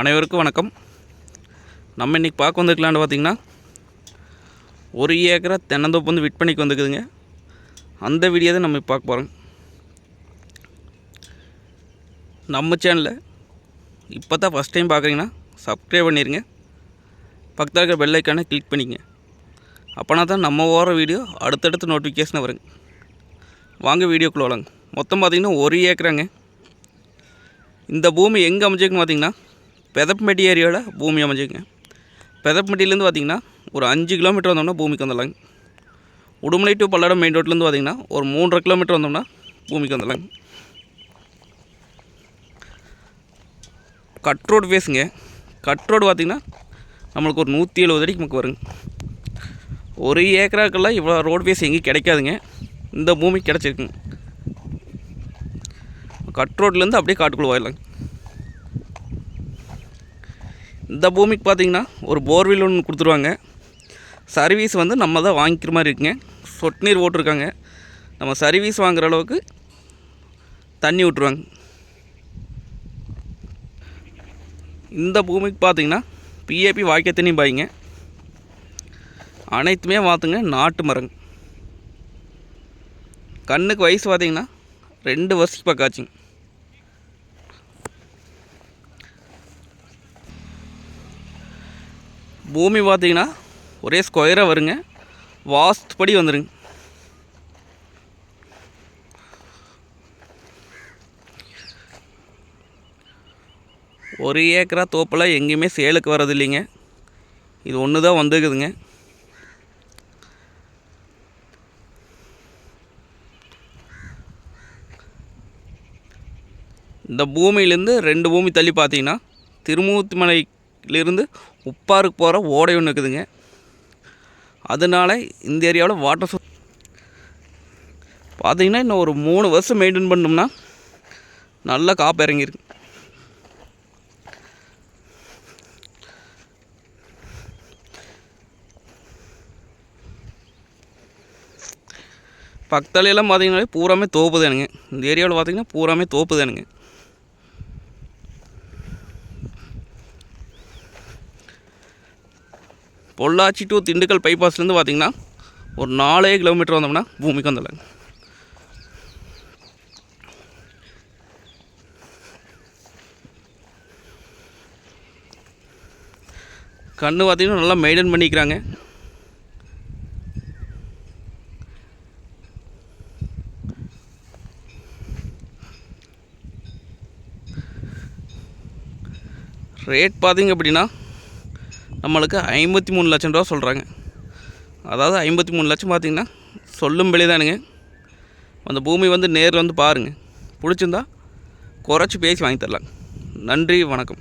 அனைவருக்கும் வணக்கம். நம்ம இன்றைக்கி பார்க்க வந்துருக்கலான்னு பார்த்திங்கன்னா, 1 ஏக்கரா தென்னந்தோப்பு வந்து விற்பனைக்கு வந்துக்குதுங்க. அந்த வீடியோ தான் நம்ம பார்க்க போகிறோம். நம்ம சேனலில் இப்போ தான் ஃபஸ்ட் டைம் பார்க்குறீங்கன்னா சப்ஸ்கிரைப் பண்ணிடுங்க. பக்கத்தில் இருக்கிற பெல் ஐக்கானை கிளிக் பண்ணிக்கங்க. அப்போனா தான் நம்ம ஓடுற வீடியோ அடுத்தடுத்து நோட்டிஃபிகேஷனை வருங்க. வாங்க வீடியோக்குள்ளே வராங்க. மொத்தம் பார்த்திங்கன்னா 1 ஏக்கராங்க. இந்த பூமி எங்கே அமைஞ்சிருக்குன்னு பார்த்திங்கன்னா, பெதப்பம்பட்டி ஏரியாவில் பூமி அமைஞ்சிருக்குங்க. பெதப்பம்பட்டியிலேருந்து பார்த்திங்கன்னா ஒரு 5 கிலோமீட்டர் வந்தோம்னா பூமிக்கு வந்துடலாங்க. உடுமலை டு பல்லடம் மெயின் ரோட்லேருந்து பார்த்திங்கன்னா ஒரு 3.5 கிலோமீட்டர் வந்தோம்னா பூமிக்கு வந்துடலாங்க. கட் ரோடு ஃபேஸுங்க. கட் ரோடு பார்த்திங்கன்னா நம்மளுக்கு ஒரு 170 அடிக்கு நமக்கு வருங்க. 1 ஏக்கராக்கெல்லாம் இவ்வளோ ரோடு ஃபேஸ் எங்கேயும் கிடைக்காதுங்க. இந்த பூமிக்கு கிடச்சிருக்குங்க. கட் ரோட்லேருந்து அப்படியே காட்டுக்குள்ளே போயிடலாங்க. இந்த பூமிக்கு பார்த்திங்கன்னா ஒரு போர்வெல் ஒன்று கொடுத்துருவாங்க. சர்வீஸ் வந்து நம்ம தான் வாங்கிக்கிற மாதிரி இருக்குங்க. சொட்டு நீர் போட்டிருக்காங்க. நம்ம சர்வீஸ் வாங்குகிற அளவுக்கு தண்ணி விட்ருவாங்க. இந்த பூமிக்கு பார்த்திங்கன்னா பிஏபி வாய்க்கால் தண்ணி பாய்ங்க. அனைத்துமே பார்த்துங்க நாட்டு மரங்க. கண்ணுக்கு வயசு பார்த்திங்கன்னா 2 வருஷத்துக்கு பக்கம் ஆச்சுங்க. பூமி பார்த்திங்கன்னா ஒரே ஸ்கொயராக வருங்க. வாஸ்துப்படி வந்துடுங்க. ஒரு ஏக்கரா தோப்பெல்லாம் எங்கேயுமே சேலுக்கு வர்றது இல்லைங்க. இது ஒன்று தான் வந்துக்குதுங்க. இந்த பூமியிலேருந்து 2 பூமி தள்ளி பார்த்தீங்கன்னா திருமூர்த்திமலையிலிருந்து உப்பாருக்கு போகிற ஓடை ஒன்று இருக்குதுங்க. அதனால் இந்த ஏரியாவில் வாட்டர் பார்த்திங்கன்னா இன்னும் ஒரு 3 வருஷம் மெயின்டைன் பண்ணோம்னா நல்லா காப்பு இறங்கிருக்கு. பக்கத்துலையெல்லாம் பார்த்திங்கன்னா பூராமே தோப்பு தானுங்க. இந்த ஏரியாவில் பார்த்திங்கன்னா பூராமே தோப்பு தானுங்க. பொள்ளாச்சி டு திண்டுக்கல் பைபாஸ்லேருந்து பார்த்திங்கன்னா ஒரு 4 கிலோமீட்டர் வந்தோம்னா பூமிக்கு வந்துடலாங்க. கன்று பார்த்திங்கன்னா நல்லா மெயின்டைன் பண்ணிக்கிறாங்க. ரேட் பார்த்திங்க அப்படின்னா நம்மளுக்கு 53 லட்சம் ரூபா சொல்கிறாங்க. அதாவது 53 லட்சம் பார்த்திங்கன்னா சொல்லும் விலை தானுங்க. அந்த பூமி வந்து நேரில் வந்து பாருங்கள். பிடிச்சிருந்தா குறைச்சி பேசி வாங்கி தரலாங்க. நன்றி, வணக்கம்.